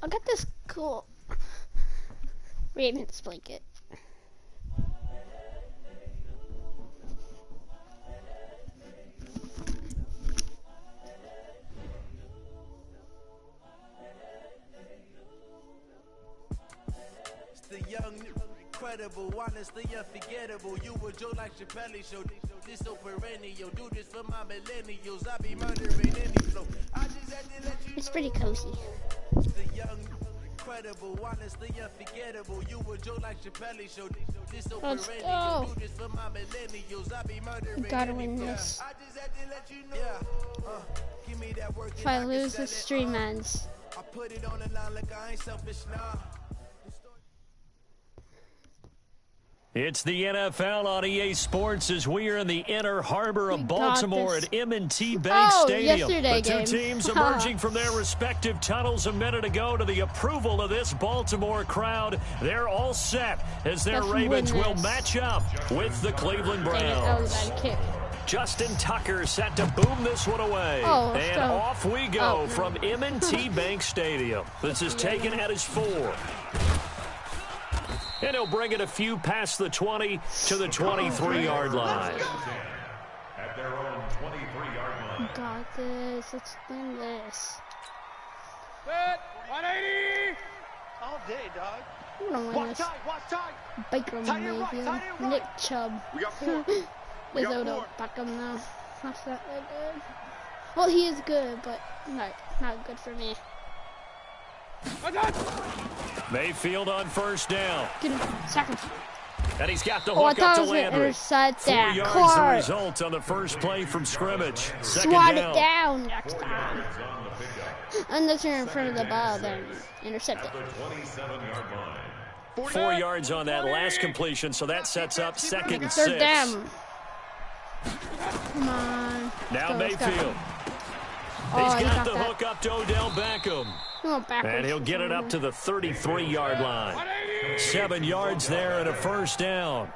I got this cool Ravens blanket. The young, incredible, honestly unforgettable. You were Joe like Chappelle show. This so perennial. Do this for my millennials. I be murdering any flow. I just had to let you know. It's pretty cozy. The young, incredible, honestly unforgettable. You were Joe like Chappelle show. This so perennial. Do this for my millennials. I be murdering gotta win this. I just had to let you know. Yeah. Give me that work. If I lose, the stream ends. I put it on the line like I ain't selfish now. It's the NFL on EA Sports as we are in the inner harbor of Baltimore at M&T Bank Stadium. The two teams emerging from their respective tunnels a minute ago to the approval of this Baltimore crowd. They're all set as their Ravens will match up with the Cleveland Browns. Justin Tucker set to boom this one away. And off we go from M&T Bank Stadium. This is taken at his 4. And he'll bring it a few past the 20 to the 23-yard line. At their own 23-yard line. Got this. Let's win this. Set. 180. All day, dog. I'm gonna win this. Baker Mayfield. Nick Chubb. We got 4. Is Odell Beckham now. That's not that good. Well, he is good, but not good for me. Mayfield on first down. Get him. Sack him. And he's got the hook up to Landry. 4 yards the result on the first play from scrimmage. Second Swat down. It down next time. Unless you're in front of the ball, then intercept it. 4 yards on that last completion, so that sets up second and 6. Third down. Come on. Now Mayfield. He's got the hook up to Odell Beckham. And he'll get it up to the 33-yard line. 7 yards there and a first down.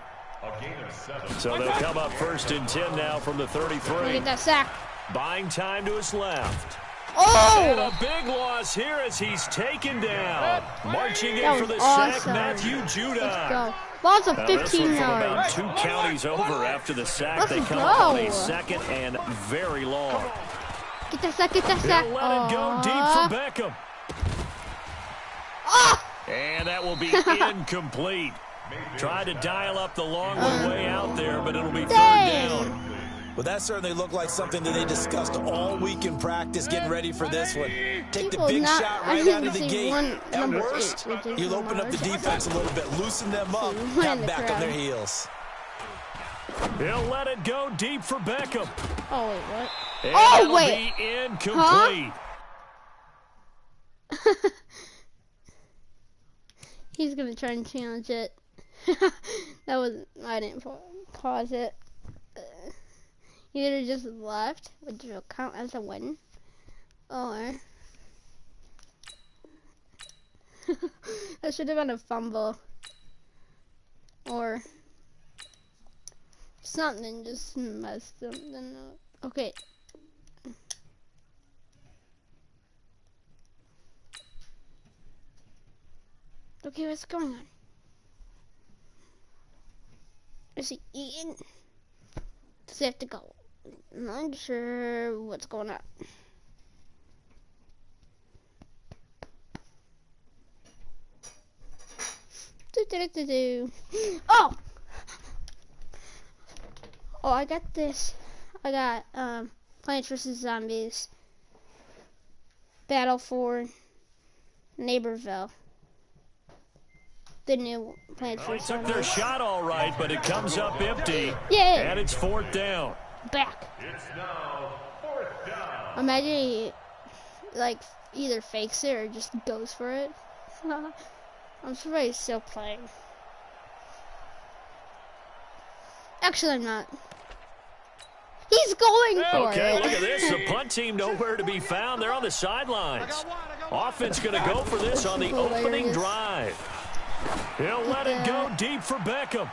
So they'll come up first and 10 now from the 33. Get that sack. Buying time to his left. Oh! And a big loss here as he's taken down. Marching in for the sack, Matthew Judah. Let's go. Loss of 15 yards. About 2 counties over after the sack. They come up on a second and very long. Get that sack, get that sack. He'll let it go deep for Beckham. And that will be incomplete. Tried to dial up the long way out there, but it'll be third down. Well, that certainly looked like something that they discussed all week in practice, getting ready for this one. Take the big shot right out of the gate. At worst, you'll open up the defense a little bit, loosen them up, have back on their heels. He'll let it go deep for Beckham. Oh, wait, what? And it'll be incomplete. Huh? He's going to try and challenge it. That was, I didn't pause it. Either just left, which will count as a win, or that should have been a fumble, or something just messed something up. Okay. Okay, what's going on? Is he eating? Does he have to go? I'm not sure what's going on. Oh! Oh, I got this. I got Plants vs. Zombies. Battle for Neighborville. The new Plants vs. Zombies. Took their shot all right, but it comes up empty. Yeah. And it's fourth down. Back. It's now 4th down. Imagine he, like, either fakes it or just goes for it. I'm surprised he's still playing. Actually, I'm not. He's going for it. Okay, look at this. The punt team nowhere to be found. They're on the sidelines. Offense going to go for this on the opening drive. He'll let it go deep for Beckham.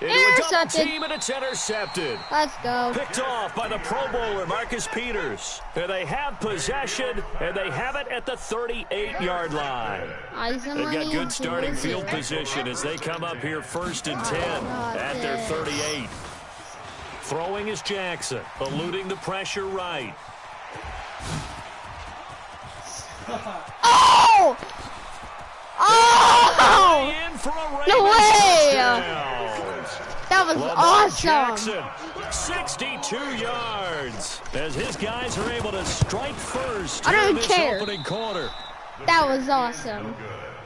Into a double team, and it's intercepted. Let's go. Picked off by the Pro Bowler, Marcus Peters. And they have possession, and they have it at the 38-yard line. They've got good starting field position as they come up here 1st and 10 at their 38. Throwing is Jackson, eluding the pressure right. Oh! Oh! No way! That was awesome. Jackson, 62 yards. As his guys are able to strike first in this opening quarter. That was awesome.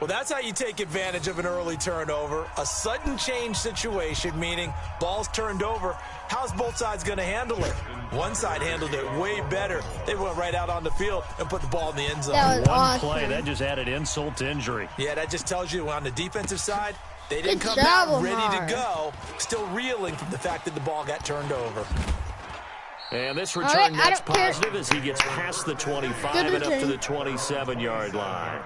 Well, that's how you take advantage of an early turnover. A sudden change situation, meaning ball's turned over. How's both sides going to handle it? One side handled it way better. They went right out on the field and put the ball in the end zone. That was One awesome. play, that just added insult to injury. Yeah, that just tells you on the defensive side, they didn't come out ready to go, still reeling from the fact that the ball got turned over. And this return net's positive as he gets past the 25 and up to the 27-yard line.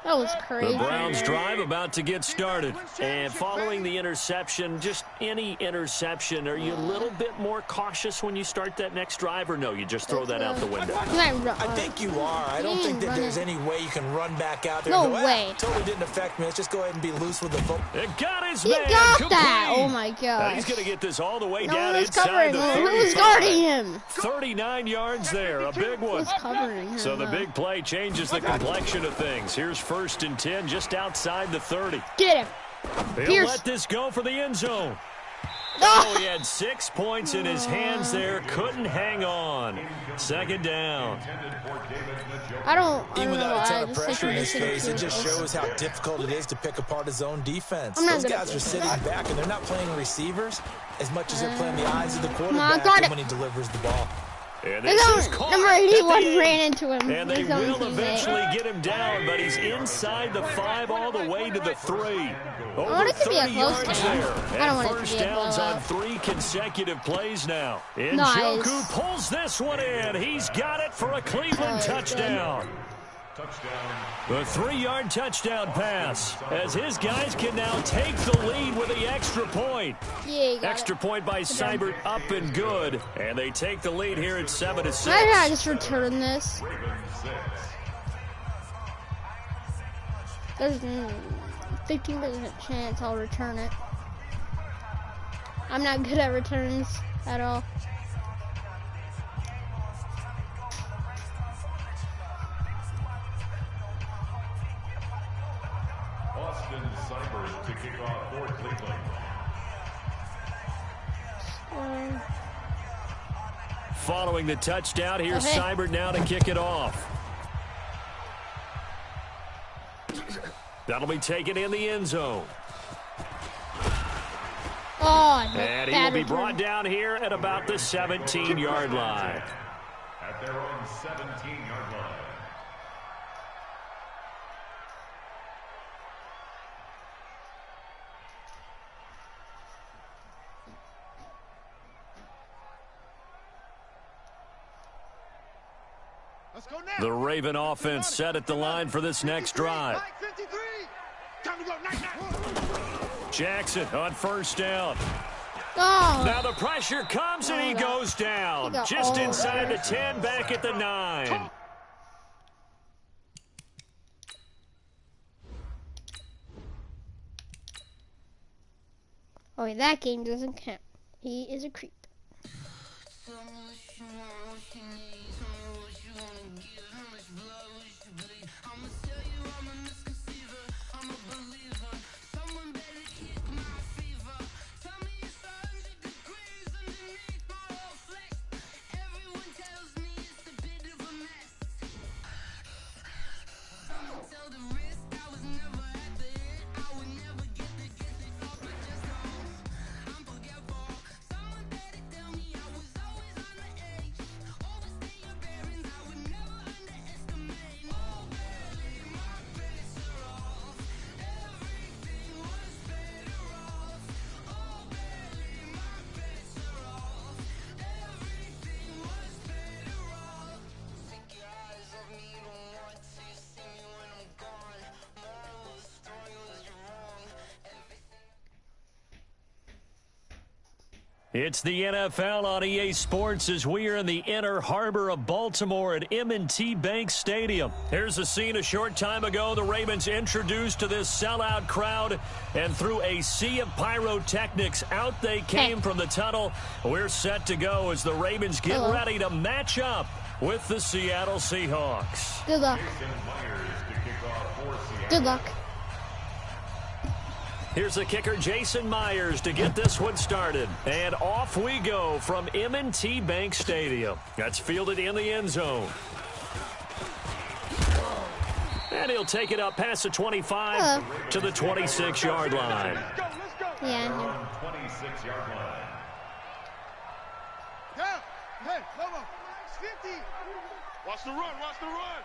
That was crazy. The Browns drive about to get started. And following the interception, just any interception, are you a little bit more cautious when you start that next drive, or no, you just throw that out the window? I think you are. I don't think that there's any way you can run back out there and go, way. Totally didn't affect me. Let's just go ahead and be loose with the football. It got his man. He got that. Oh, my God. Now he's going to get this all the way down inside covering the 35. Who was guarding him? 39 yards there, a big one. Who's covering him? So the big play changes the complexion of things. Here's 1st and 10 just outside the 30. Get him. He'll let this go for the end zone. Oh, he had 6 points in his hands there. Couldn't hang on. 2nd down. Even without a ton of pressure in his face, it just shows how difficult it is to pick apart his own defense. Those guys are sitting back, and they're not playing receivers as much as they're playing the eyes of the quarterback when he delivers the ball. And this is caught number 81 ran into him. And they will eventually get him down, but he's inside the 5 all the way to the 3. Over 30 yards there. And first downs on 3 consecutive plays now. Njoku pulls this one in. He's got it for a Cleveland touchdown. The 3-yard touchdown pass as his guys can now take the lead with the extra point. Extra point by Seibert up and good. And they take the lead here at 7-6. Why did I just return this? There's a 15% chance I'll return it. I'm not good at returns at all. Austin Seibert to kick off for Cleveland. Following the touchdown, here's Seibert now to kick it off. That'll be taken in the end zone. And he will be brought down here at about the 17-yard line. At their own 17-yard line. The Raven offense set at the line for this next drive. Jackson on 1st down. Now the pressure comes and he goes down. Just inside the 10, back at the 9. Oh, that game doesn't count. He is a creep. It's the NFL on EA Sports as we are in the inner harbor of Baltimore at M&T Bank Stadium. Here's a scene a short time ago. The Ravens introduced to this sellout crowd, and through a sea of pyrotechnics, out they came from the tunnel. We're set to go as the Ravens get ready to match up with the Seattle Seahawks. Good luck. Good luck. Here's the kicker, Jason Myers, to get this one started. And off we go from M&T Bank Stadium. That's fielded in the end zone. And he'll take it up past the 25 to the 26-yard line. Yeah. 26-yard line. Down. Hey, come on. 50. Watch the run. Watch the run.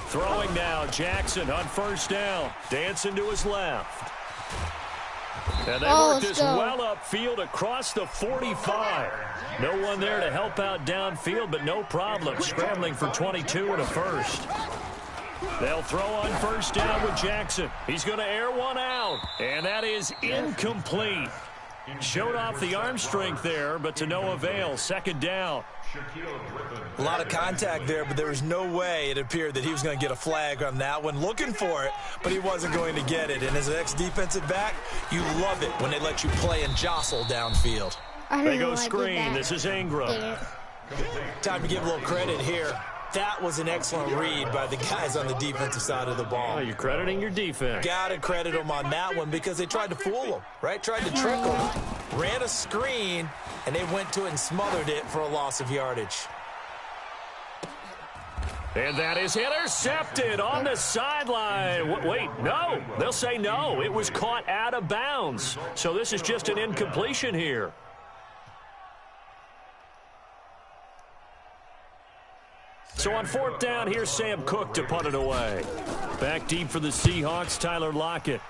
Throwing now, Jackson on first down. Dancing to his left. And they work this well upfield across the 45. No one there to help out downfield, but no problem. Scrambling for 22 and a first. They'll throw on first down with Jackson. He's going to air one out. And that is incomplete. Showed off the arm strength there, but to no avail. Second down. A lot of contact there, but there was no way it appeared that he was going to get a flag on that one. Looking for it, but he wasn't going to get it. And as an ex-defensive back, you love it when they let you play and jostle downfield. They go screen. This is Ingram. Time to give a little credit here. That was an excellent read by the guys on the defensive side of the ball. Oh, you're crediting your defense. Got to credit them on that one because they tried to fool him, right? Tried to trick him. Ran a screen, and they went to it and smothered it for a loss of yardage. And that is intercepted on the sideline. Wait, no. They'll say no. It was caught out of bounds. So this is just an incompletion here. So on fourth down, here's Sam Cook to punt it away. Back deep for the Seahawks, Tyler Lockett.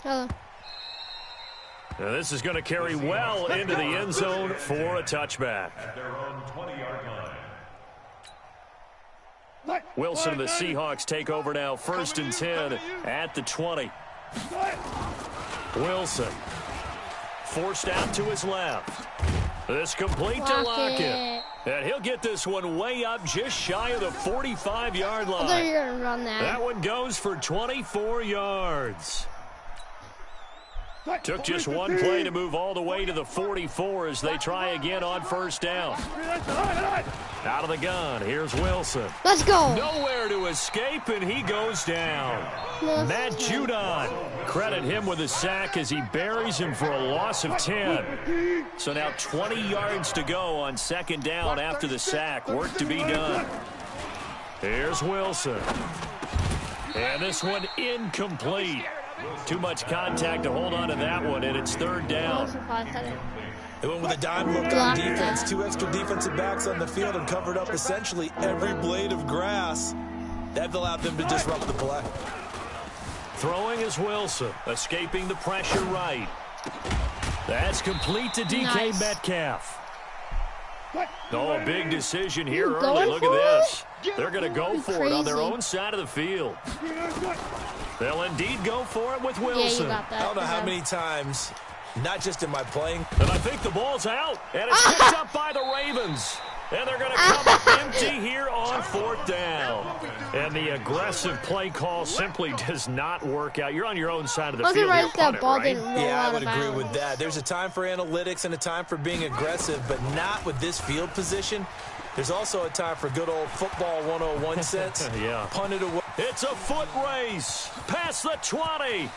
Hello. Now this is going to carry well into the end zone for a touchback. At their own 20-yard line. Wilson and the Seahawks take over now, 1st and 10 at the 20. Wilson forced out to his left. This complete to Lockett. And he'll get this one way up just shy of the 45-yard line. I thought you were going to run that. That one goes for 24 yards. Took just one play to move all the way to the 44 as they try again on first down. Out of the gun, here's Wilson. Let's go. Nowhere to escape, and he goes down. Matt Judon, credit him with a sack as he buries him for a loss of 10. So now 20 yards to go on second down after the sack. Work to be done. Here's Wilson. And this one incomplete. Too much contact to hold on to that one, and it's third down. They went with a dime look on defense. 2 extra defensive backs on the field and covered up essentially every blade of grass. That allowed them to disrupt the play. Throwing is Wilson, escaping the pressure right. That's complete to DK Metcalf. Oh, a big decision here early. Look at this. They're going to go for it on their own side of the field. They'll indeed go for it with Wilson. Yeah, you got that. I don't know how many times, not just in my playing. And I think the ball's out, and it's picked up by the Ravens. And they're going to come up empty here on fourth down. And the aggressive play call simply does not work out. You're on your own side of the field. Yeah, I would agree with that. There's a time for analytics and a time for being aggressive, but not with this field position. There's also a time for good old football 101 sense. Yeah. Punt it away. It's a foot race past the 20.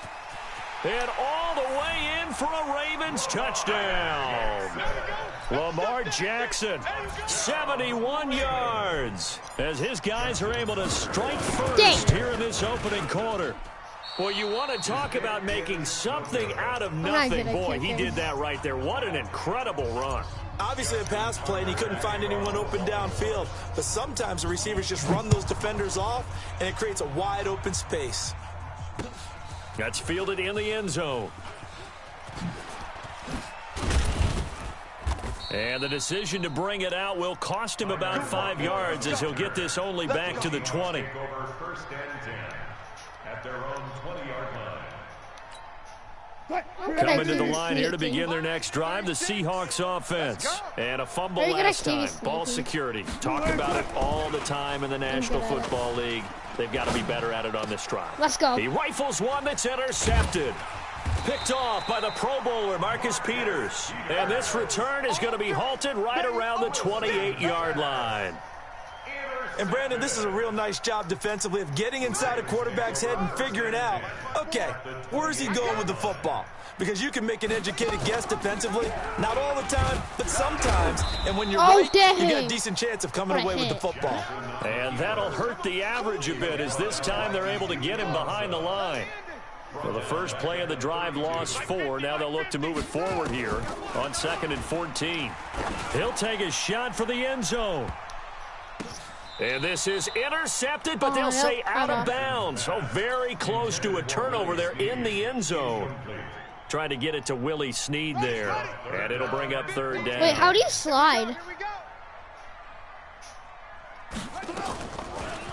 And all the way in for a Ravens touchdown. Lamar Jackson, 71 yards, as his guys are able to strike first here in this opening quarter. Well, you want to talk about making something out of nothing. Boy, he did that right there. What an incredible run. Obviously a pass play, and he couldn't find anyone open downfield. But sometimes the receivers just run those defenders off, and it creates a wide open space. That's fielded in the end zone. And the decision to bring it out will cost him about 5 yards as he'll get this only back to the 20. Take over 1st and 10 at their own 20-yard line. Coming to the line here to begin their next drive, the Seahawks offense. And a fumble last time. Ball security. Talk about it all the time in the National Football League. They've got to be better at it on this drive. Let's go. He rifles one that's intercepted. Picked off by the Pro Bowler, Marcus Peters. And this return is going to be halted right around the 28-yard line. And, Brandon, this is a real nice job defensively of getting inside a quarterback's head and figuring out, okay, where is he going with the football? Because you can make an educated guess defensively, not all the time, but sometimes. And when you're right, you got a decent chance of coming away with the football. And that'll hurt the average a bit as this time they're able to get him behind the line. Well, the first play of the drive lost 4. Now they'll look to move it forward here on 2nd and 14. He'll take a shot for the end zone. And this is intercepted, but they'll say out of bounds. So very close to a turnover there in the end zone. Trying to get it to Willie Snead there. And it'll bring up 3rd down. Wait, how do you slide?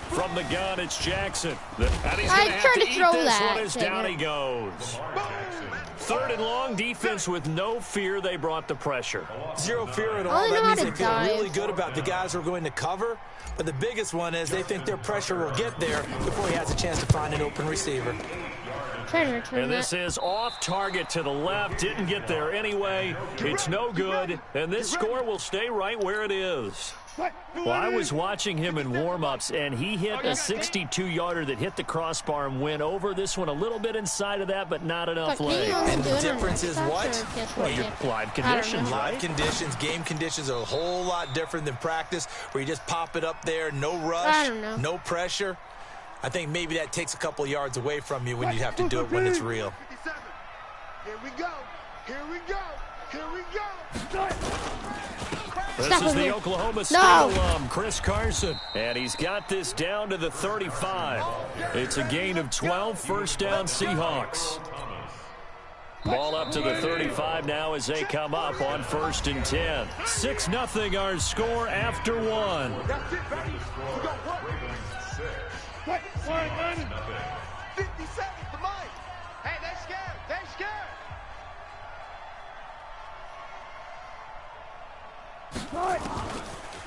From the gun, it's Jackson. And he's going to have to eat this one as down he goes. 3rd and long, defense with no fear. They brought the pressure. Zero fear at all. That means they feel really good about the guys who are going to cover. But the biggest one is they think their pressure will get there before he has a chance to find an open receiver. And this is off target to the left. Didn't get there anyway. It's no good. And this score will stay right where it is. Well, I was watching him in warm-ups, and he hit a 62-yarder that hit the crossbar and went over. This one a little bit inside of that, but not enough leg. And the difference is what? Well, your live conditions, right? Live conditions, game conditions are a whole lot different than practice, where you just pop it up there, no rush, no pressure. I think maybe that takes a couple yards away from you when you have to do it when it's real. Here we go. Here we go. Here we go. This is the Oklahoma State alum, Chris Carson. And he's got this down to the 35. It's a gain of 12, 1st down Seahawks. Ball up to the 35 now as they come up on 1st and 10. 6-0 our score after 1. 50 seconds for Mike. Hey, they're scared. They're scared.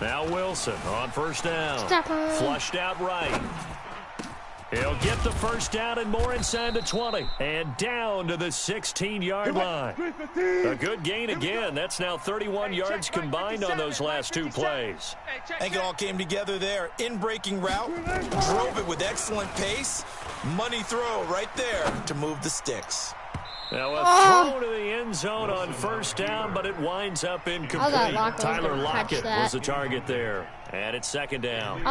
Now Wilson on 1st down. Flushed out right. He'll get the 1st down and more inside the 20. And down to the 16-yard line. A good gain again. That's now 31 yards combined on those last 2 plays. I think it all came together there. In-breaking route. Drove it with excellent pace. Money throw right there to move the sticks. Now a throw to the end zone on 1st down, but it winds up incomplete. Tyler Lockett was the target there. And it's 2nd down.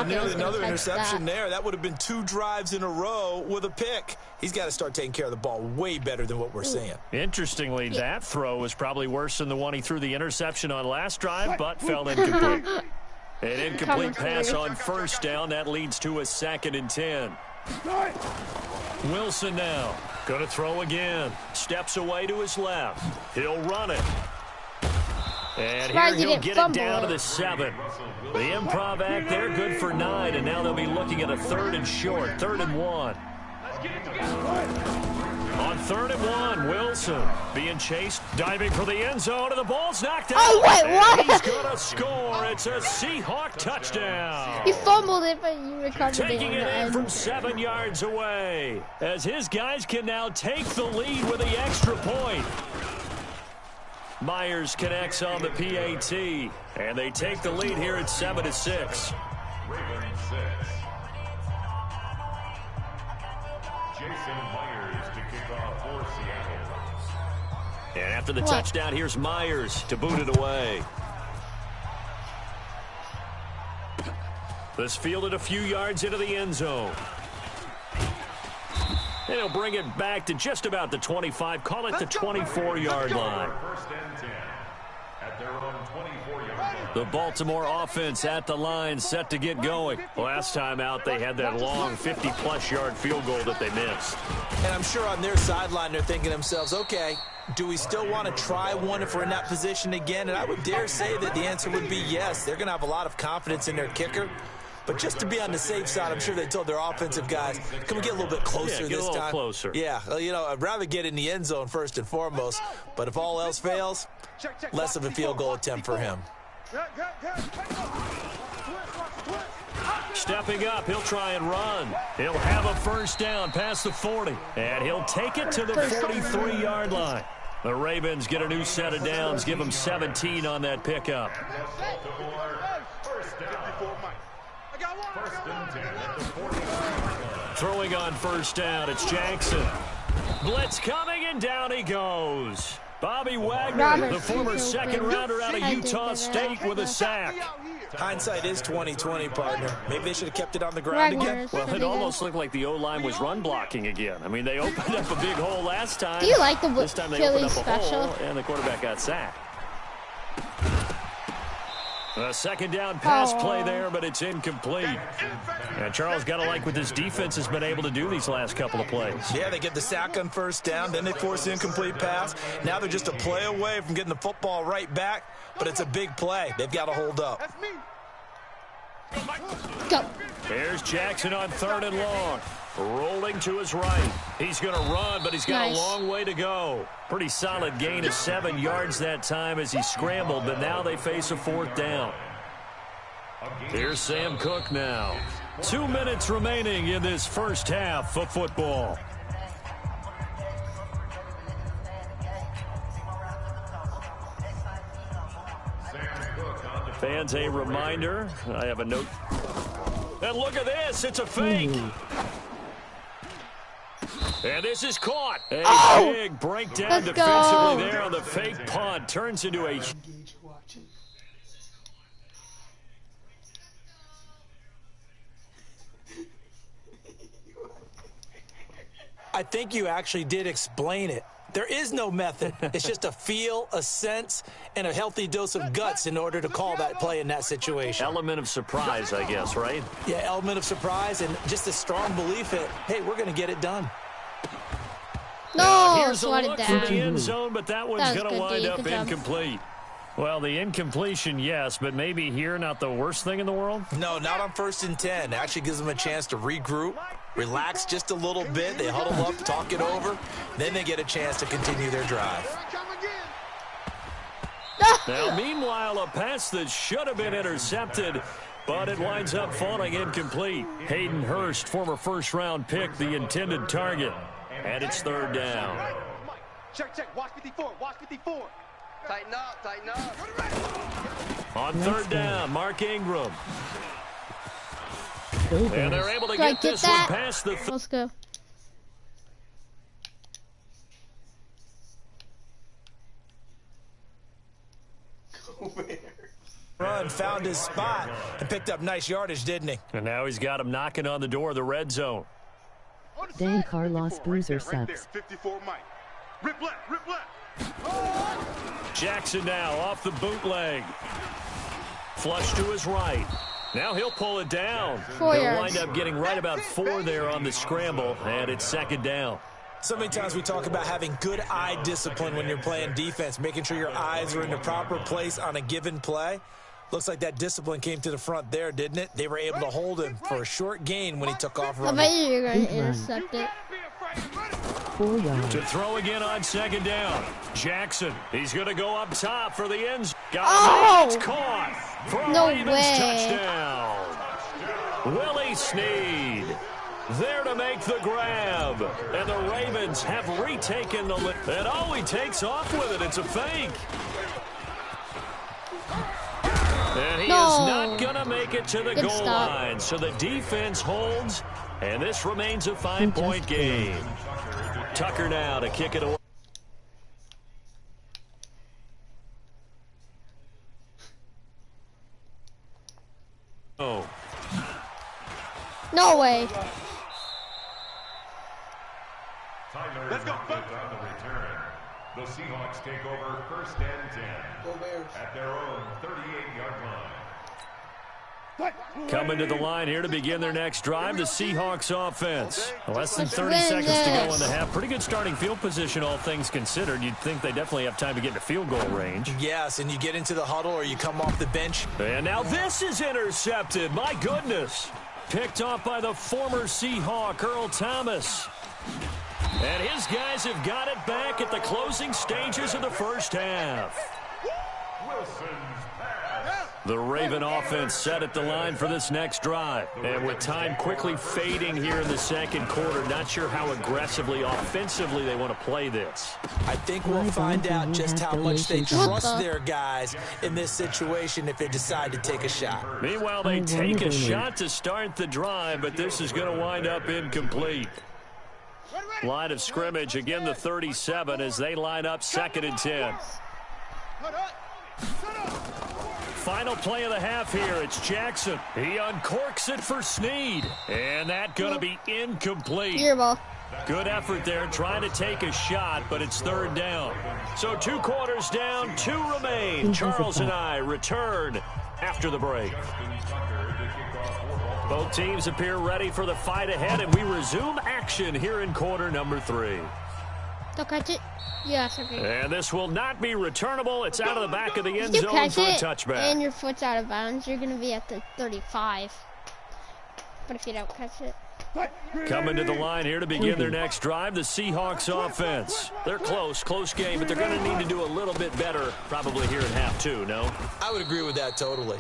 Nearly another interception there. That would have been 2 drives in a row with a pick. He's got to start taking care of the ball way better than what we're seeing. Interestingly, that throw was probably worse than the one he threw the interception on last drive, but fell incomplete. An incomplete pass on 1st down. That leads to a 2nd and 10. Wilson now. Going to throw again. Steps away to his left. He'll run it. And here he'll get it down to the 7. The improv act there, good for 9. And now they'll be looking at a 3rd and short. 3rd and 1. On 3rd and 1, Wilson being chased, diving for the end zone, and the ball's knocked out. Oh, wait, what? And he's going to score. It's a Seahawk touchdown. He fumbled it, but you recovered it. Taking it in from 7 yards away, as his guys can now take the lead with the extra point. Myers connects on the PAT, and they take the lead here at 7-6. Ravens 6. Jason Myers to kick off for Seattle. And after the touchdown, here's Myers to boot it away. This fielded a few yards into the end zone. And he'll bring it back to just about the 25. Call it the 24-yard line. First and 10 at their own 24-yard line. The Baltimore offense at the line, set to get going. Last time out, they had that long 50-plus yard field goal that they missed. And I'm sure on their sideline, they're thinking to themselves, okay, do we still want to try one if we're in that position again? And I would dare say that the answer would be yes. They're going to have a lot of confidence in their kicker. But just to be on the safe side, I'm sure they told their offensive guys, can we get a little bit closer this time? Closer. Yeah, you know, I'd rather get in the end zone first and foremost. But if all else fails, less of a field goal attempt for him. Stepping up, he'll try and run. He'll have a first down past the 40, and he'll take it to the 43-yard line. The Ravens get a new set of downs, give them 17 on that pickup. Throwing on first down, it's Jackson. Blitz coming, and down he goes. Bobby Wagner, the former second-rounder out of Utah State, with a sack. Hindsight is 20/20, partner. Maybe they should have kept it on the ground again. Well, it almost looked like the O-line was run blocking again. I mean, they opened up a big hole last time. Do you like the this time they Philly opened up special? a hole, and the quarterback got sacked. A second down pass play there, but it's incomplete. And Charles got to like what this defense has been able to do these last couple of plays. Yeah, they get the sack on first down, then they force the incomplete pass. Now they're just a play away from getting the football right back, but it's a big play. They've got to hold up. Go. There's Jackson on 3rd and long. Rolling to his right. He's going to run, but he's got a long way to go. Pretty solid gain of 7 yards that time as he scrambled, but now they face a 4th down. Here's Sam Cook now. 2 minutes remaining in this first half of football. Fans, a reminder. I have a note. And look at this. It's a fake. And this is caught. A big breakdown defensively there on the fake punt. Turns into a... I think you actually did explain it. There is no method. It's just a feel, a sense, and a healthy dose of guts in order to call that play in that situation. Element of surprise, I guess, right? Yeah, element of surprise and just a strong belief that, hey, we're going to get it done. No, here's a look for the end zone, but that one's going to wind up incomplete. Well, the incompletion, yes, but maybe here not the worst thing in the world? No, not on 1st and 10. It actually gives them a chance to regroup, relax just a little bit. They huddle up, talk it over. Then they get a chance to continue their drive. Now, meanwhile, a pass that should have been intercepted, but it winds up falling incomplete. Hayden Hurst, former first-round pick, the intended target. And it's 3rd down. Check. Watch 54. Watch 54. Tighten up, tighten up. On 3rd down, Mark Ingram. And they're able to get this one past the... Let's go. Run, found his spot, and picked up nice yardage, didn't he? And now he's got him knocking on the door of the red zone. Dan Carlos Bruiser sucks. 54 Mike. Rip left, rip left. Jackson now off the bootleg. Flush to his right. Now he'll pull it down. They'll wind up getting right about 4 there on the scramble, and it's 2nd down. So many times we talk about having good eye discipline when you're playing defense, making sure your eyes are in the proper place on a given play. Looks like that discipline came to the front there, didn't it? They were able to hold him for a short gain when he took off running. I bet you're going to intercept it. To throw again on 2nd down. Jackson, he's going to go up top for the ends. It's caught for a Ravens touchdown. Willie Snead there to make the grab. And the Ravens have retaken the lead. And he takes off with it. It's a fake. And he is not going to make it to the goal line. So the defense holds, and this remains a 5-point game. Tucker now to kick it away. No way. Let's go. On the return, the Seahawks take over 1st and 10 at their own 38-yard line. Coming to the line here to begin their next drive, the Seahawks offense. Less than 30 seconds to go in the half. Pretty good starting field position, all things considered. You'd think they definitely have time to get into field goal range. Yes, and you get into the huddle or you come off the bench. And now this is intercepted. My goodness. Picked off by the former Seahawk, Earl Thomas. And his guys have got it back at the closing stages of the first half. The Raven offense set at the line for this next drive. And with time quickly fading here in the second quarter, not sure how aggressively, offensively they want to play this. I think we'll find out just how much they trust their guys in this situation if they decide to take a shot. Meanwhile, they take a shot to start the drive, but this is going to wind up incomplete. Line of scrimmage, again the 37 as they line up 2nd and 10. Final play of the half here. It's Jackson. He uncorks it for Snead. And that's going to be incomplete. Your ball. Good effort there trying to take a shot, but it's 3rd down. So 2 quarters down, 2 remain. Charles and I return after the break. Both teams appear ready for the fight ahead, and we resume action here in quarter number 3. Don't catch it. Yes, okay. And this will not be returnable. It's out of the back of the end zone for a touchback. And your foot's out of bounds. You're going to be at the 35. But if you don't catch it. Coming to the line here to begin their next drive, the Seahawks offense. They're close game, but they're going to need to do a little bit better probably here in half 2, no? I would agree with that totally.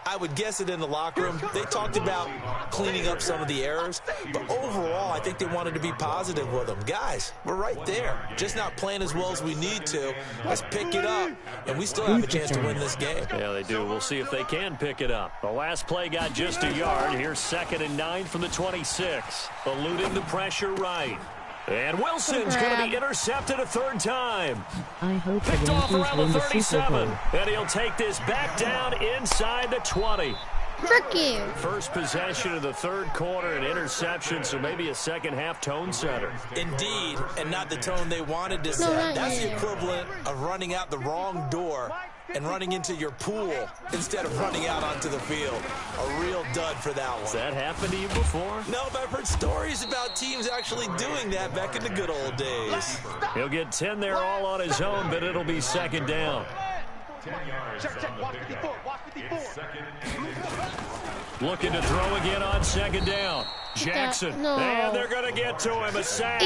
I would guess it in the locker room. They talked about cleaning up some of the errors, but overall, I think they wanted to be positive with them. Guys, we're right there. Just not playing as well as we need to. Let's pick it up, and we still have a chance to win this game. Yeah, they do. We'll see if they can pick it up. The last play got just a yard. Here's 2nd and 9 from the 26. Eluding the pressure right. And Wilson's going to be intercepted a 3rd time. I hope picked off around the 37. And he'll take this back down inside the 20. Frick you. First possession of the 3rd quarter, an interception, so maybe a second half tone setter. Indeed, and not the tone they wanted to set. That's the equivalent of running out the wrong door and running into your pool instead of running out onto the field. A real dud for that one. Has that happened to you before? No, but I've heard stories about teams actually doing that back in the good old days. He'll get 10 there all on his own, but it'll be 2nd down. Looking to throw again on 2nd down. Jackson, no. And they're going to get to him. A sack.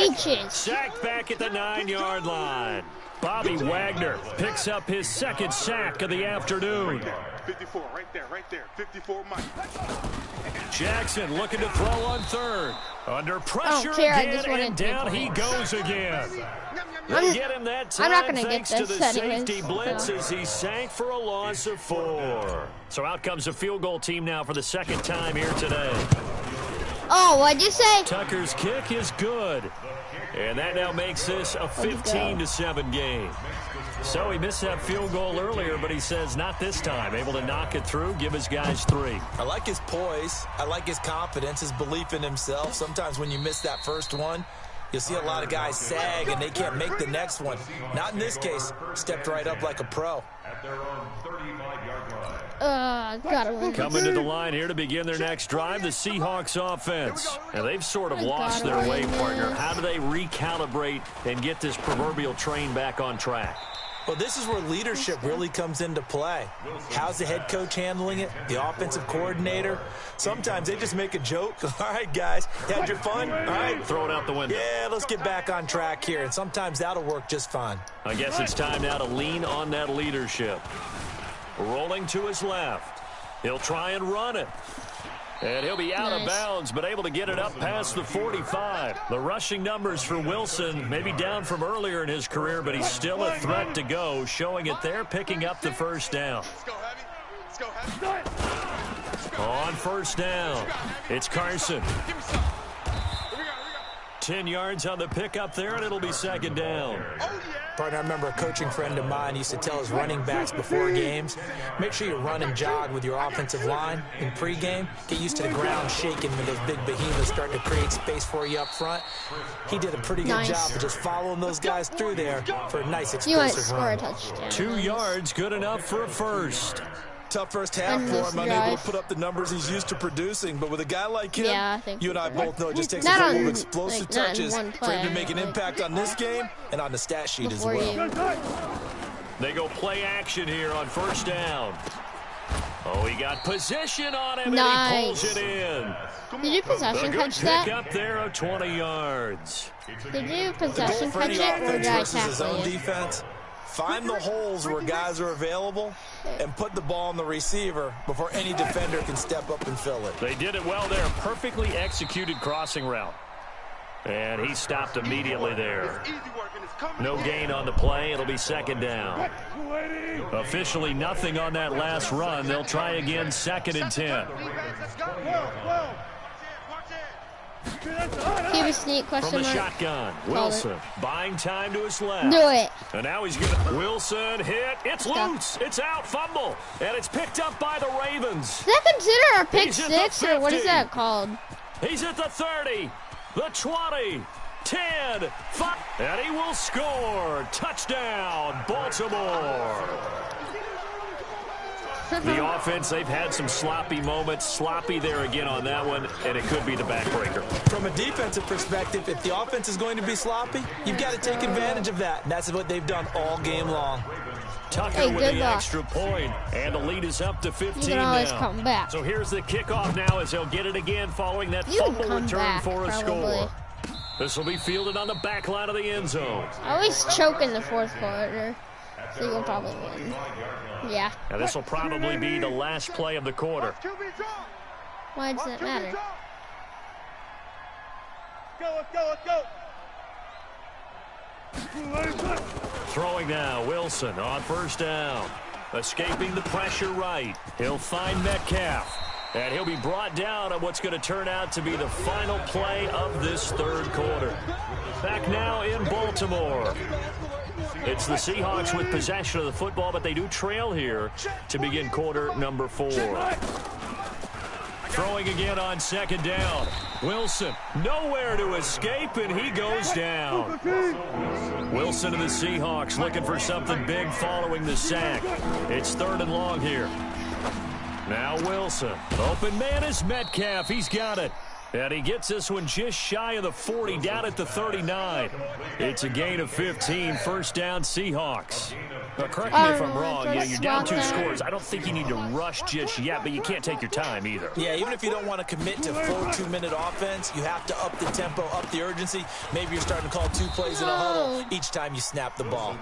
Sacked back at the 9-yard line. Bobby Wagner picks up his 2nd sack of the afternoon. 54, right there, 54 Mike. Jackson looking to throw on 3rd. Under pressure again, and down he goes again. They get him that time, I'm not gonna thanks get this to the anyways, safety blitz as he sank for a loss of 4. So out comes the field goal team now for the 2nd time here today. Oh, what'd you say? Tucker's kick is good. And that now makes this a 15-7 game. So he missed that field goal earlier, but he says not this time. Able to knock it through, give his guys 3. I like his poise. I like his confidence, his belief in himself. Sometimes when you miss that first one, you'll see a lot of guys sag and they can't make the next one. Not in this case. Stepped right up like a pro. At their own 35-yard line. Gotta win. Coming to the line here to begin their next drive, the Seahawks offense. Now they've sort of lost their way, partner. How do they recalibrate and get this proverbial train back on track? Well, this is where leadership really comes into play. How's the head coach handling it? The offensive coordinator? Sometimes they just make a joke. All right, guys, had your fun? All right. Throw it out the window. Yeah, let's get back on track here. And sometimes that'll work just fine. I guess it's time now to lean on that leadership. Rolling to his left. He'll try and run it. And he'll be out of bounds, but able to get it up past the 45. The rushing numbers for Wilson may be down from earlier in his career, but he's still a threat to go, showing it there, picking up the 1st down. On 1st down, it's Carson. 10 yards on the pickup there, and it'll be 2nd down. Partner, I remember a coaching friend of mine used to tell his running backs before games, make sure you run and jog with your offensive line in pregame. Get used to the ground shaking when those big behemoths start to create space for you up front. He did a pretty good job of just following those guys through there for a nice explosive run. 2 yards, good enough for a 1st. Tough first half for him, unable to put up the numbers he's used to producing. But with a guy like him, you and I both know it just takes a couple of explosive touches for him to make an impact on this game and on the stat sheet as well. They go play action here on first down. Oh, he got position on him, and he pulls it in. Did you possession catch that? Pick up there of 20 yards. Did you possession catch it, or did I tackle you? Defense, find the holes where guys are available and put the ball on the receiver before any defender can step up and fill it. They did it well there. Perfectly executed crossing route. And he stopped immediately there. No gain on the play. It'll be second down. Officially nothing on that last run. They'll try again, 2nd and 10. Give a sneak question mark. From the shotgun, Wilson buying time to his left. Do it. And now he's going to Wilson hit. It's loose. It's out. Fumble. And it's picked up by the Ravens. Is that considered a pick six, or what is that called? He's at the 30. The 20, 10, 5, and he will score. Touchdown, Baltimore. The offense, they've had some sloppy moments. Sloppy there again on that one, and it could be the backbreaker. From a defensive perspective, if the offense is going to be sloppy, you've got to take advantage of that, and that's what they've done all game long. Tucker with the extra point, and the lead is up to 15 you can always now. Come back. So here's the kickoff now as they'll get it again following that fumble return for a score. This will be fielded on the back line of the end zone. I always choke in the 4th quarter, so you'll probably win. Yeah. Now this will probably be the last play of the quarter. Why does that matter? Let's go. Throwing now, Wilson on first down. Escaping the pressure right. He'll find Metcalf. And he'll be brought down on what's going to turn out to be the final play of this 3rd quarter. Back now in Baltimore. It's the Seahawks with possession of the football, but they do trail here to begin quarter number 4. Throwing again on 2nd down. Wilson, nowhere to escape, and he goes down. Wilson and the Seahawks looking for something big following the sack. It's 3rd and long here. Now Wilson. Open man is Metcalf. He's got it. And he gets this one just shy of the 40, down at the 39. It's a gain of 15, first down Seahawks. Now, correct me if I'm wrong. You're down 2 scores. I don't think you need to rush just yet, but you can't take your time either. Yeah, even if you don't want to commit to full 2-minute offense, you have to up the tempo, up the urgency. Maybe you're starting to call 2 plays in a huddle each time you snap the ball.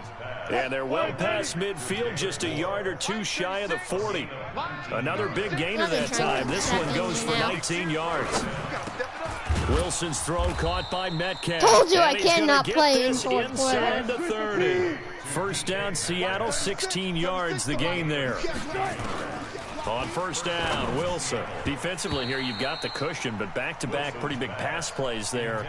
And they're well past midfield, just a yard or 2 shy of the 40. Another big gain of that time. This one goes for 19 yards. Wilson's throw caught by Metcalf. Told you I cannot play in 4th quarter. Inside the 30. First down, Seattle, 16 yards the gain there. On first down, Wilson. Defensively here, you've got the cushion, but back-to-back pretty big pass plays there.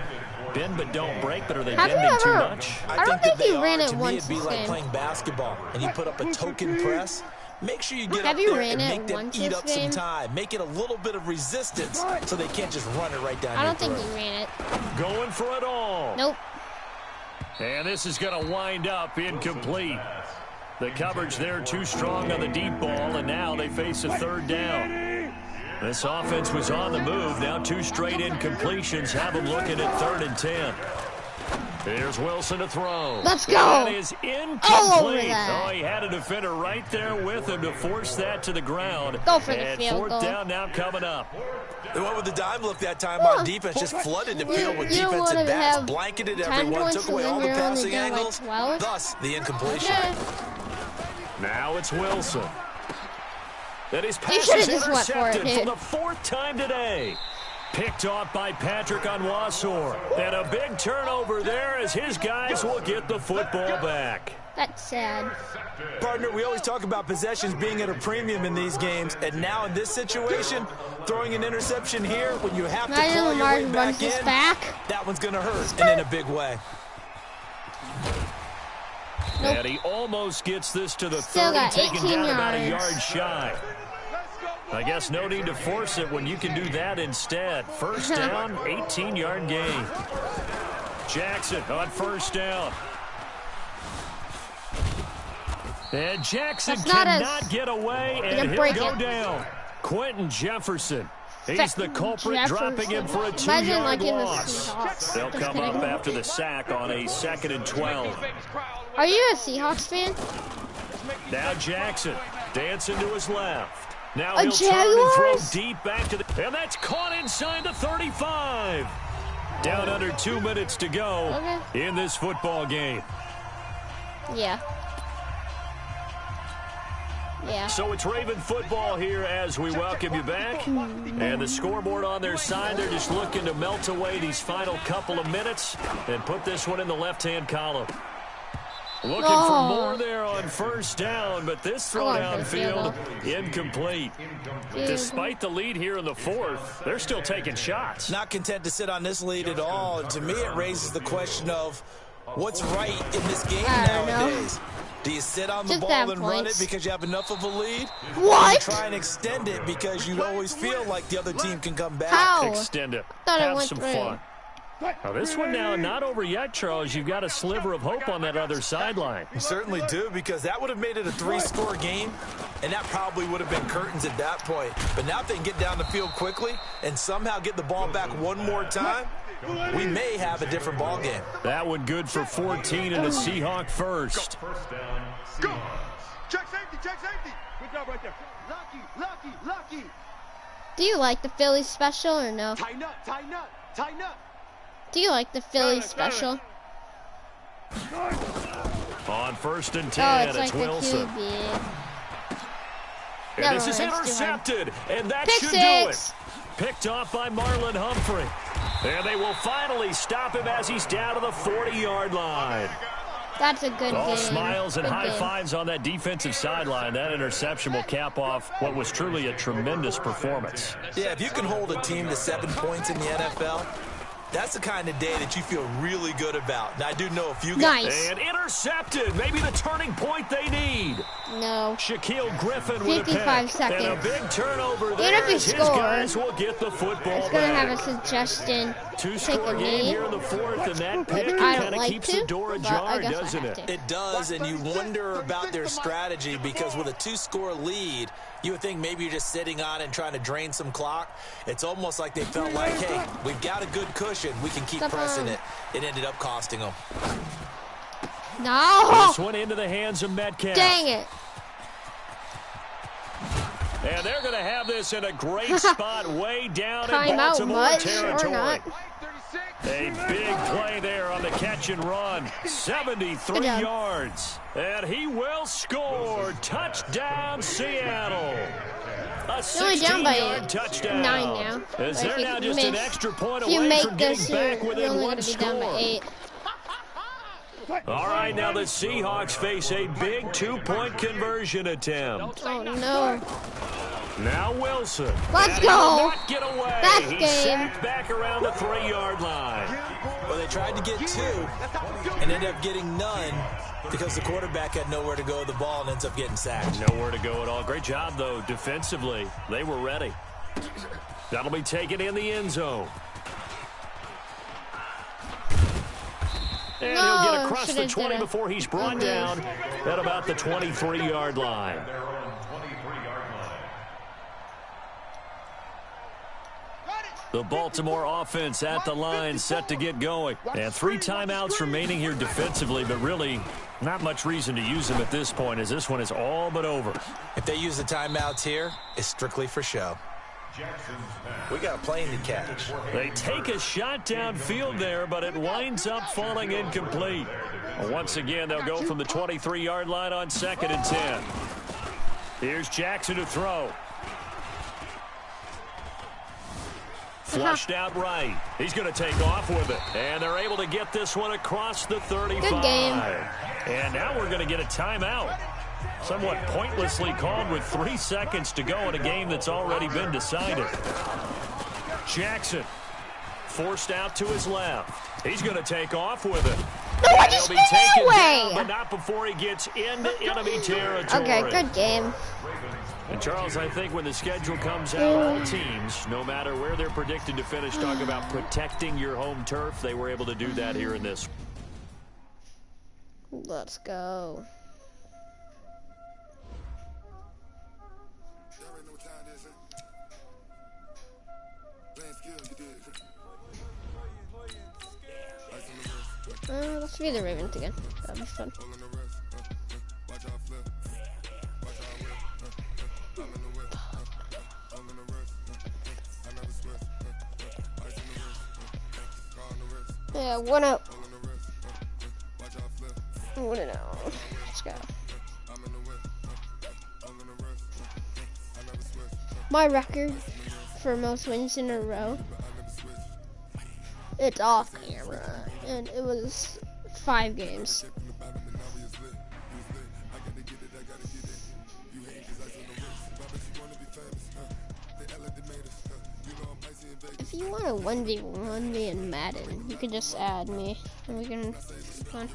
Bend but don't break, but are they bending too much? I don't think he ran it once. To me, it'd be like playing basketball, and you put up a token press. Make sure you get up there and make them eat up some time. Make it a little bit of resistance so they can't just run it right down your throat. I don't think he ran it. Going for it all. Nope. And this is going to wind up incomplete. The coverage there too strong on the deep ball, and now they face a 3rd down. This offense was on the move. Now 2 straight incompletions have them looking at 3rd and 10. Here's Wilson to throw. Let's go. That is incomplete. Oh, he had a defender right there with him to force that to the ground. Go for the field goal. 4th down now coming up. They went with the dime look that time on defense. Just flooded the field with defensive backs. Blanketed everyone. Took away all the passing angles. Thus, the incompletion. Now it's Wilson. That his pass is intercepted for the 4th time today. Picked off by Patrick Onwuasor. And a big turnover there as his guys will get the football back. That's sad. Partner, we always talk about possessions being at a premium in these games. And now in this situation, throwing an interception here when you have to claw your way back in, that one's going to hurt, and in a big way. Nope. And he almost gets this to the 30, taken down about a yard shy. I guess no need to force it when you can do that instead. First down, 18-yard gain. Jackson on first down. And Jackson cannot get away, and he'll go down. Quentin Jefferson. He's the culprit, dropping him for a 2-yard loss. They'll come up after the sack on a 2nd and 12. Are you a Seahawks fan? Now Jackson dancing to his left. Now he'll turn and throw deep back to the... And that's caught inside the 35. Down under 2 minutes to go in this football game. Yeah. Yeah. So it's Raven football here as we welcome you back. And the scoreboard on their side, they're just looking to melt away these final couple of minutes and put this one in the left-hand column. Looking for more there on first down, but this throw downfield incomplete. Despite the lead here in the fourth, they're still taking shots. Not content to sit on this lead at all. To me, it raises the question of what's right in this game nowadays. Do you sit on the ball and run it because you have enough of a lead? What? Or you try and extend it because you always feel like the other team can come back? How? Extend it. Have some fun. Now this one now not over yet, Charles. You've got a sliver of hope on that other sideline. You certainly do, because that would have made it a 3-score game, and that probably would have been curtains at that point. But now if they can get down the field quickly and somehow get the ball back one more time, we may have a different ball game. That one good for 14 and a Seahawk first. Go! Check safety, check safety! Good job right there. Lucky. Do you like the Philly special or no? Tighten up. Do you like the Philly special? On 1st and 10, it's like Wilson. the QB. And this is intercepted, and that should do it. Picked off by Marlon Humphrey. And they will finally stop him as he's down to the 40-yard line. That's a good All game. smiles and good high game. fives on that defensive sideline. That interception will cap off what was truly a tremendous performance. Yeah, if you can hold a team to 7 points in the NFL, that's the kind of day that you feel really good about. And I do know a few guys. Nice. And intercepted. Maybe the turning point they need. No. Shaquille Griffin with 55 a pick. seconds. And a big turnover there. Even if he His scores, guys will get the football It's going to back. have a suggestion. Two-score game here in the fourth, and that pick kind of keeps the door ajar, doesn't it? It does, and you wonder about their strategy, because with a 2-score lead, you would think maybe you're just sitting on it and trying to drain some clock. It's almost like they felt like, hey, we've got a good cushion. We can keep pressing it. It ended up costing them. No! This one into the hands of Metcalf. Dang it. And they're going to have this in a great spot way down in Baltimore territory. A big play there on the catch and run. 73 yards. And he will score. Touchdown, Seattle. A 16-yard touchdown. 9 now. As they're now just an extra point away from getting back within one score. All right, now the Seahawks face a big 2-point conversion attempt. Oh, no. Now Wilson. Let's go. Not get away. Best He's game. sacked back around the 3-yard line. Well, they tried to get 2 and ended up getting none because the quarterback had nowhere to go with the ball and ends up getting sacked. Nowhere to go at all. Great job, though, defensively. They were ready. That'll be taken in the end zone. And he'll get across the 20 before he's brought down at about the 23-yard line. The Baltimore offense at the line, set to get going. And 3 timeouts remaining here defensively, but really not much reason to use them at this point, as this one is all but over. If they use the timeouts here, it's strictly for show. We got a plane to catch. They take a shot downfield there, but it winds up falling incomplete. Once again, they'll go from the 23-yard line on 2nd and 10. Here's Jackson to throw. Flushed out right. He's going to take off with it. And they're able to get this one across the 35. Good game. And now we're going to get a timeout. Somewhat pointlessly called with 3 seconds to go in a game that's already been decided. Jackson forced out to his left. He's going to take off with it. No, I just he'll be taken away. down, but not before he gets into enemy territory. Okay, good game. And Charles, I think when the schedule comes out, all teams, no matter where they're predicted to finish, talk about protecting your home turf. They were able to do that here in this. Let's go. Let's be the Ravens again. That'll be fun. Yeah, 1-0. 1-0. Let's go. My record for most wins in a row, it's off camera, and it was 5 games. If you want to 1v1 me in Madden, you can just add me, and we can fun.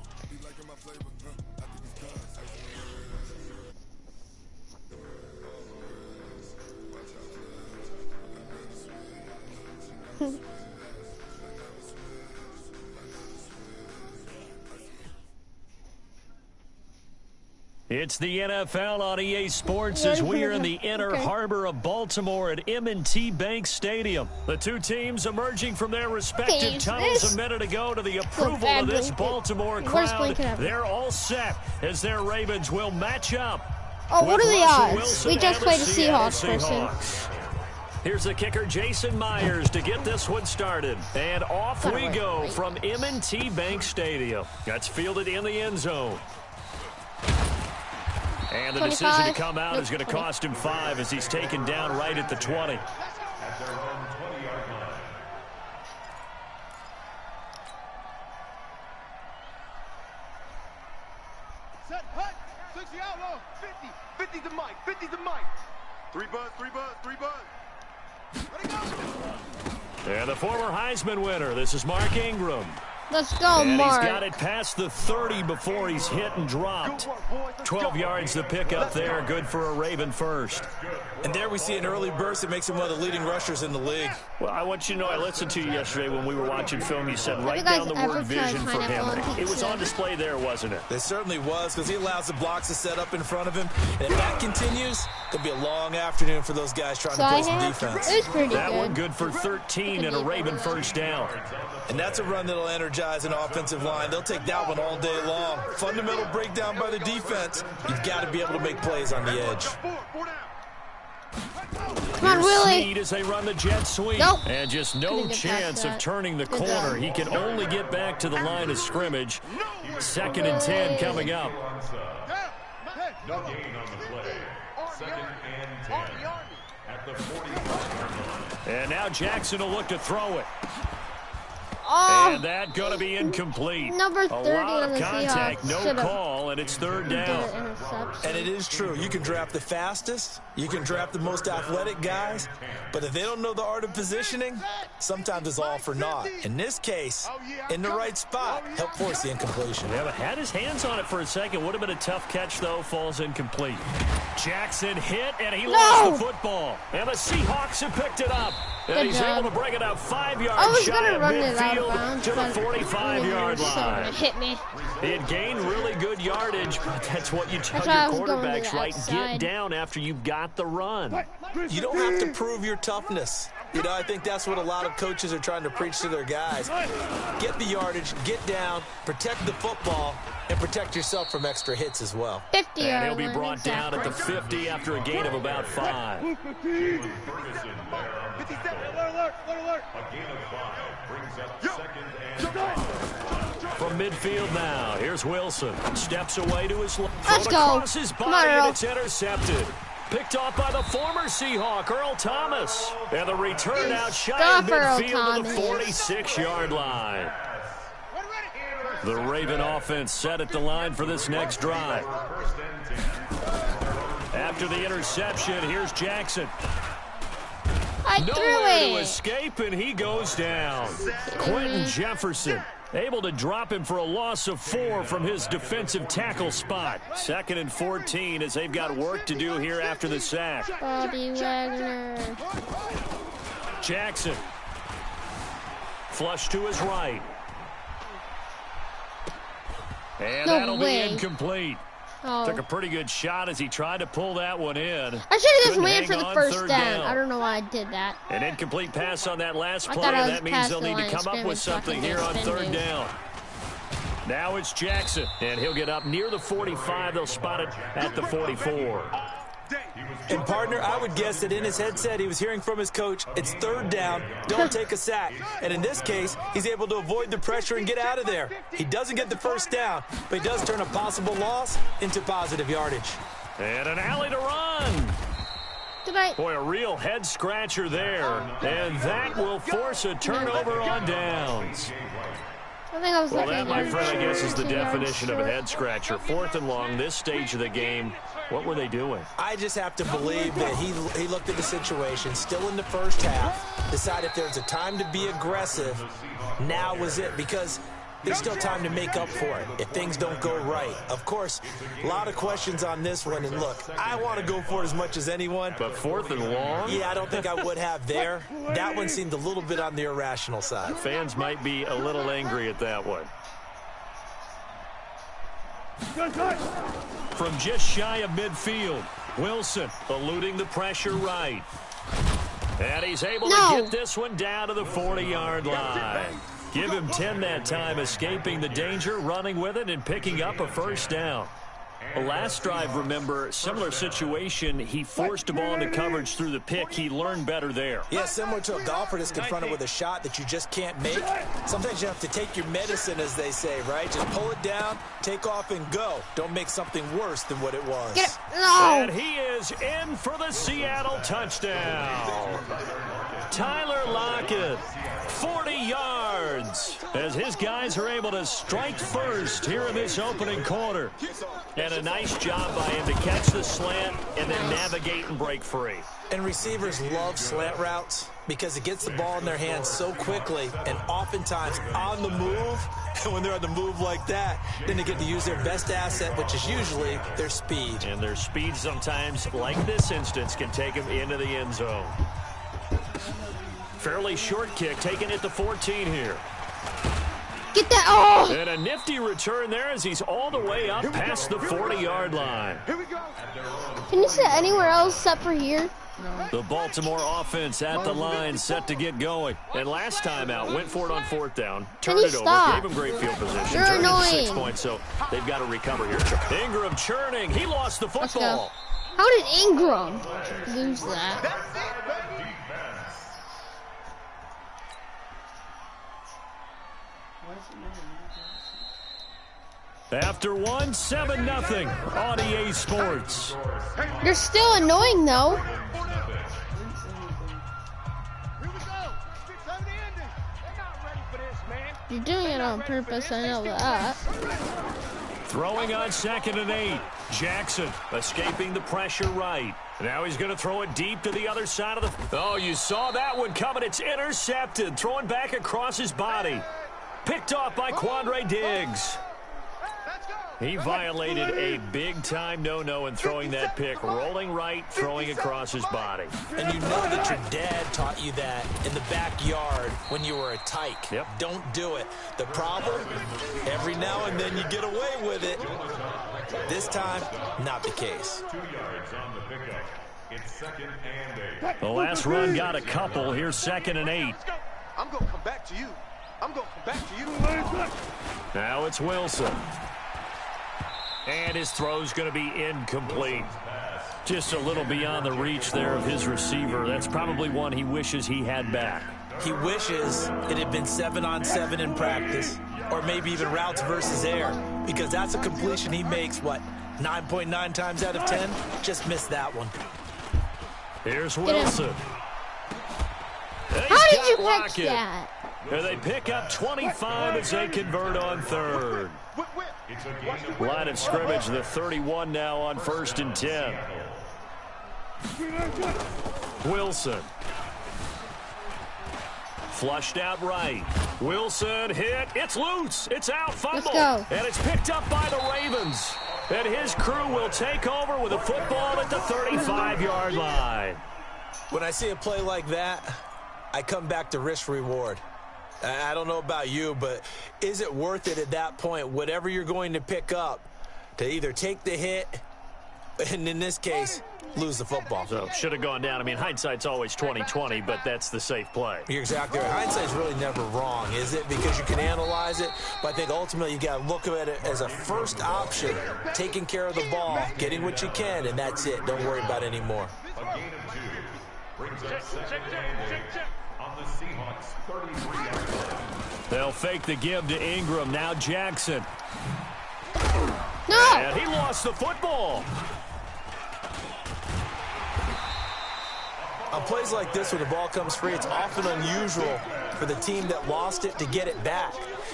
It's the NFL on EA Sports as we are in the inner harbor of Baltimore at M&T Bank Stadium. The two teams emerging from their respective tunnels a minute ago to the approval of this Baltimore crowd. They're all set as their Ravens will match up. Oh, what are the odds? We just played the Seahawks person. Here's the kicker, Jason Myers, to get this one started. And off we go from M&T Bank Stadium. That's fielded in the end zone. And the decision to come out is going to cost him 5 as he's taken down right at the 20. At their own 20-yard line. Set, hut, 60 outlaw, 50. 50 to Mike, 50 to Mike. 3 buzz, 3 buzz, 3 buzz. Let it go. And the former Heisman winner, this is Mark Ingram. Let's go, and Mark. He's got it past the 30 before he's hit and dropped. 12 yards the pickup there. Good for a Raven first. And there we see an early burst that makes him one of the leading rushers in the league. Well, I want you to know, I listened to you yesterday when we were watching film. You said write down the word vision for him. It was on display there, wasn't it? It certainly was, because he allows the blocks to set up in front of him. And if that continues, it'll be a long afternoon for those guys trying to play some defense. It was pretty that good. one good for 13 and a Raven first down. And that's a run that'll energize an offensive line. They'll take that one all day long. Fundamental breakdown by the defense. You've got to be able to make plays on the edge. Come on, Willie. Speed as they run the jet sweep. Nope. And just no chance of turning the corner. He can only get back to the line of scrimmage. 2nd and 10 coming up. No gain on the play. 2nd and 10 at the 40-yard line. And now Jackson will look to throw it. Oh, and that going to be incomplete. Number 30 a lot on of the contact, Seahawks. no call, and it's 3rd down. And it is true. You can draft the fastest. You can draft the most athletic guys. But if they don't know the art of positioning, sometimes it's all for naught. In this case, in the right spot, help force the incompletion. Yeah, but had his hands on it for a second. Would have been a tough catch, though. Falls incomplete. Jackson hit, and he lost the football. And the Seahawks have picked it up. And he's able to bring it out 5 yards shy of midfield to the 45-yard line. Hit me. He had gained really good yardage, but that's what you tell your quarterbacks, right? Get down after you've got the run. You don't have to prove your toughness. You know, I think that's what a lot of coaches are trying to preach to their guys. Get the yardage, get down, protect the football, and protect yourself from extra hits as well. 50 and he'll be brought down at the 50 after a gain of about 5. A gain of 5 brings up 2nd and 10. From midfield now, here's Wilson. Steps away to his left. Let's go. Across his body, Come on, Earl. and it's intercepted. Picked off by the former Seahawk, Earl Thomas. And the return out shy of midfield to the 46-yard line. The Raven offense set at the line for this next drive. After the interception, here's Jackson. Nowhere to escape, and he goes down. Quentin Jefferson able to drop him for a loss of 4 from his defensive tackle spot. 2nd and 14 as they've got work to do here after the sack. Bobby Wagner. Jackson. Flush to his right. And that'll be incomplete. Oh. Took a pretty good shot as he tried to pull that one in. I should have just waited for the first down. I don't know why I did that. An incomplete pass on that last play, and that means they'll need to come up with something here on 3rd down. Now it's Jackson, and he'll get up near the 45. They'll spot it at the 44. And, partner, I would guess that in his headset he was hearing from his coach, it's third down, don't take a sack. And in this case, he's able to avoid the pressure and get out of there. He doesn't get the first down, but he does turn a possible loss into positive yardage. And an alley to run. Boy, a real head-scratcher there. And that will force a turnover on downs. Well, that, my friend, I guess is the definition of a head-scratcher. 4th and long, this stage of the game. What were they doing? I just have to believe that he looked at the situation, still in the first half, decided if there's a time to be aggressive, now was it, because there's still time to make up for it if things don't go right. Of course, a lot of questions on this one, and look, I want to go for it as much as anyone. But 4th and long? Yeah, I don't think I would have there. That one seemed a little bit on the irrational side. Fans might be a little angry at that one. From just shy of midfield, Wilson eluding the pressure right. And he's able to get this one down to the 40-yard line. Give him 10 that time, escaping the danger, running with it, and picking up a first down. Last drive, remember, similar situation. He forced a ball into coverage through the pick. He learned better there. Yeah, similar to a golfer that's confronted with a shot that you just can't make. Sometimes you have to take your medicine, as they say, right? Just pull it down, take off, and go. Don't make something worse than what it was. And he is in for the Seattle touchdown. Tyler Lockett, 40 yards, as his guys are able to strike first here in this opening quarter. And a nice job by him to catch the slant and then navigate and break free. And receivers love slant routes because it gets the ball in their hands so quickly and oftentimes on the move. And when they're on the move like that, then they get to use their best asset, which is usually their speed. And their speed sometimes, like this instance, can take them into the end zone. Fairly short kick, taken at the 14 here. Get that! Oh! And a nifty return there as he's all the way up past the 40-yard line. Can you sit anywhere else except for here? The Baltimore offense at the line, set to get going. And last time out, went for it on 4th down, turned it over, gave him great field position. You're turned annoying. It to 6 points, so they've got to recover here. Ingram churning. He lost the football. How did Ingram lose that? After 1, 7-0 on EA Sports. You're still annoying, though. You're doing it on purpose, I know that. Throwing on 2nd and 8. Jackson escaping the pressure right. Now he's going to throw it deep to the other side of the... Oh, you saw that one coming. It's intercepted. Throwing back across his body. Picked off by Quandre Diggs. He violated a big-time no-no in throwing that pick. Rolling right, throwing across his body. And you know that your dad taught you that in the backyard when you were a tyke. Yep. Don't do it. The problem, every now and then you get away with it. This time, not the case. 2 yards on the pickup. It's 2nd and 8. The last run got a couple. Here's 2nd and 8. I'm going to come back to you. I'm going to come back to you. Now it's Wilson. And his throw's going to be incomplete. Just a little beyond the reach there of his receiver. That's probably one he wishes he had back. He wishes it had been 7-on-7 in practice, or maybe even routes versus air, because that's a completion he makes, 9.9 times out of 10? Just missed that one. Here's Wilson. How did you catch that? And they pick up 25 as they convert on 3rd. Line of scrimmage, the 31 now on 1st and 10. Wilson. Flushed out right. Wilson hit. It's loose. It's out. Fumble. Let's go. And it's picked up by the Ravens. And his crew will take over with a football at the 35-yard line. When I see a play like that, I come back to risk-reward. I don't know about you, but is it worth it at that point, whatever you're going to pick up, to either take the hit And in this case, lose the football. So should have gone down. I mean, hindsight's always 20/20, but that's the safe play. You're exactly right. Hindsight's really never wrong, is it? Because you can analyze it, but I think ultimately you got to look at it as a first option, taking care of the ball, getting what you can, and that's it. Don't worry about it anymore. A gain of 2 brings up 2nd and 8 on the Seahawks 33-yard line. They'll fake the give to Ingram. Now Jackson. No! And he lost the football. On plays like this, when the ball comes free, it's often unusual for the team that lost it to get it back.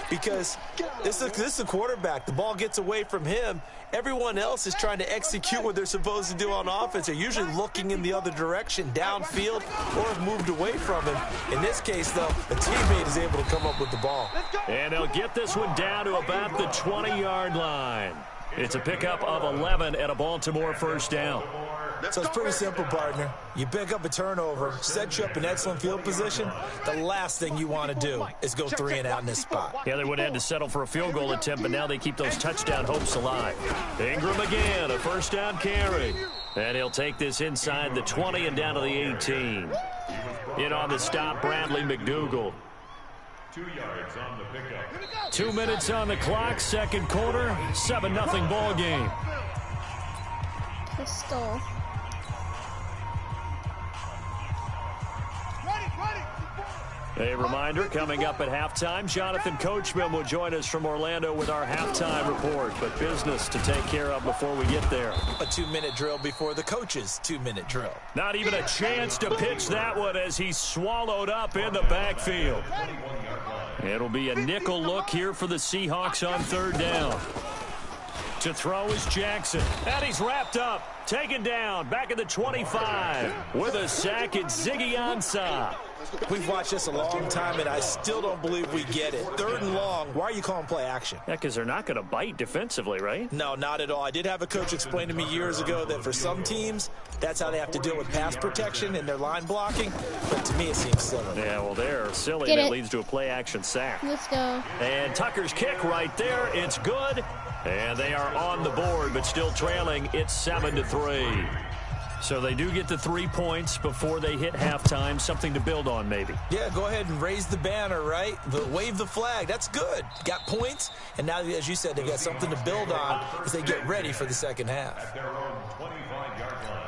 Because this is a quarterback. The ball gets away from him. Everyone else is trying to execute what they're supposed to do on offense. They're usually looking in the other direction, downfield, or have moved away from him. In this case, though, a teammate is able to come up with the ball. And they'll get this one down to about the 20-yard line. It's a pickup of 11 at a Baltimore first down. So it's pretty simple, partner. You pick up a turnover, set you up in excellent field position. The last thing you want to do is go 3 and out in this spot. Yeah, they would have had to settle for a field goal attempt, but now they keep those touchdown hopes alive. Ingram again, a first down carry. And he'll take this inside the 20 and down to the 18. In on the stop, Bradley McDougal. 2 yards on the pickup. 2 minutes on the clock, second quarter, 7-0 ball game. Pistol. A reminder, coming up at halftime, Jonathan Coachman will join us from Orlando with our halftime report. But business to take care of before we get there. A 2-minute drill before the coach's 2-minute drill. Not even a chance to pitch that one as he's swallowed up in the backfield. It'll be a nickel look here for the Seahawks on third down. To throw is Jackson. And he's wrapped up. Taken down. Back at the 25. With a sack, it's Ziggy Ansah. We've watched this a long time, and I still don't believe we get it. Third and long. Why are you calling play action? Yeah, because they're not going to bite defensively, right? No, not at all. I did have a coach explain to me years ago that for some teams, that's how they have to deal with pass protection and their line blocking. But to me, it seems silly. Yeah, well, they're silly. And it leads to a play action sack. Let's go. And Tucker's kick right there. It's good. And they are on the board, but still trailing. It's 7-3. So they do get the 3 points before they hit halftime. Something to build on, maybe. Yeah, go ahead and raise the banner, right? Wave the flag. That's good. Got points, and now, as you said, they got something to build on as they get ready for the second half. At their own 25-yard line.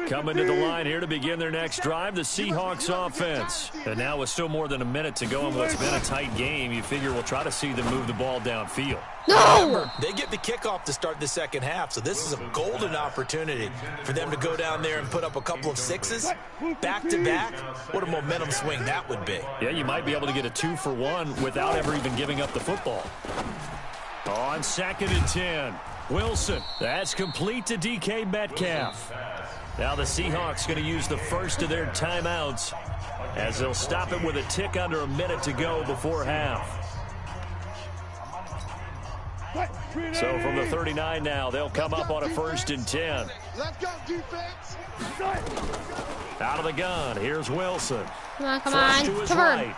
Coming to the line here to begin their next drive, the Seahawks offense. And now with still more than a minute to go in what's been a tight game, you figure we'll try to see them move the ball downfield. No! Remember, they get the kickoff to start the second half, so this is a golden opportunity for them to go down there and put up a couple of sixes back-to-back. What a momentum swing that would be. Yeah, you might be able to get a 2-for-1 without ever even giving up the football. On 2nd and 10, Wilson. That's complete to DK Metcalf. Now the Seahawks going to use the first of their timeouts as they'll stop it with a tick under a minute to go before half. So from the 39 now, they'll come up on a 1st and 10. Let's go, defense. Out of the gun, here's Wilson. Come on. To his Cover. right.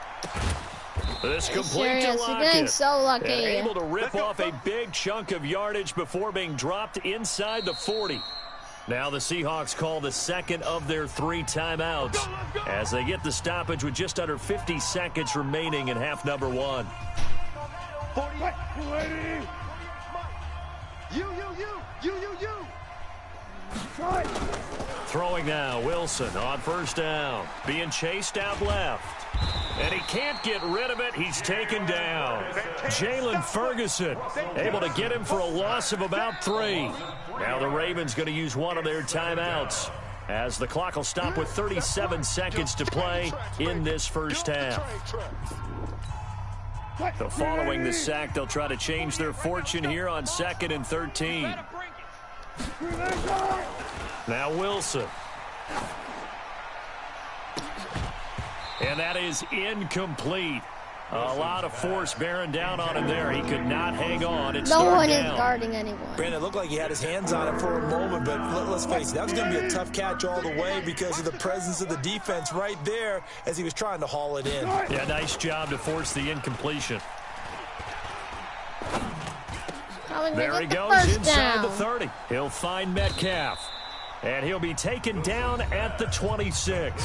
This complete to You're getting so lucky. And able to rip off a big chunk of yardage before being dropped inside the 40. Now the Seahawks call the second of their 3 timeouts as they get the stoppage with just under 50 seconds remaining in half number 1. You. Throwing now, Wilson on first down. Being chased out left. And he can't get rid of it. He's taken down. Jalen Ferguson able to get him for a loss of about 3. Now the Ravens going to use one of their timeouts as the clock will stop with 37 seconds to play in this first half. So following the sack, they'll try to change their fortune here on 2nd and 13. Now Wilson. And that is incomplete. A lot of force bearing down on him there. He could not hang on. No one is guarding anyone. Brandon, it looked like he had his hands on it for a moment, but let's face it, that was going to be a tough catch all the way because of the presence of the defense right there as he was trying to haul it in. Yeah, nice job to force the incompletion. How There he goes inside the 30. He'll find Metcalf. And he'll be taken down at the 26.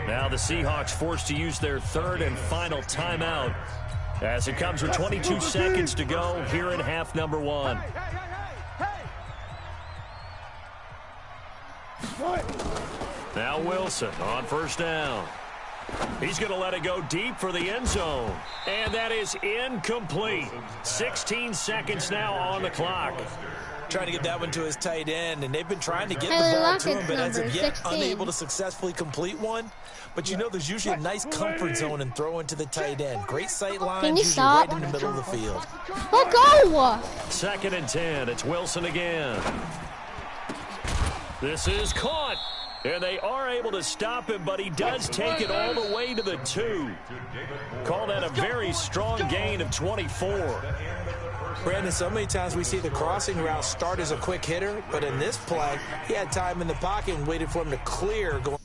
Now the Seahawks forced to use their third and final timeout as it comes with 22 seconds to go here in half number 1. Now Wilson on first down. He's going to let it go deep for the end zone. And that is incomplete. 16 seconds now on the clock. Trying to get that one to his tight end, and they've been trying to get the ball to him, but as of yet, 16. unable to successfully complete one. But you know, there's usually a nice comfort zone in throwing to the tight end. Great sight lines, usually right in the middle of the field. Let go! 2nd and 10. It's Wilson again. This is caught. And they are able to stop him, but he does take it all the way to the 2. Call that a very strong gain of 24. Brandon, so many times we see the crossing route start as a quick hitter, but in this play, he had time in the pocket and waited for him to clear going.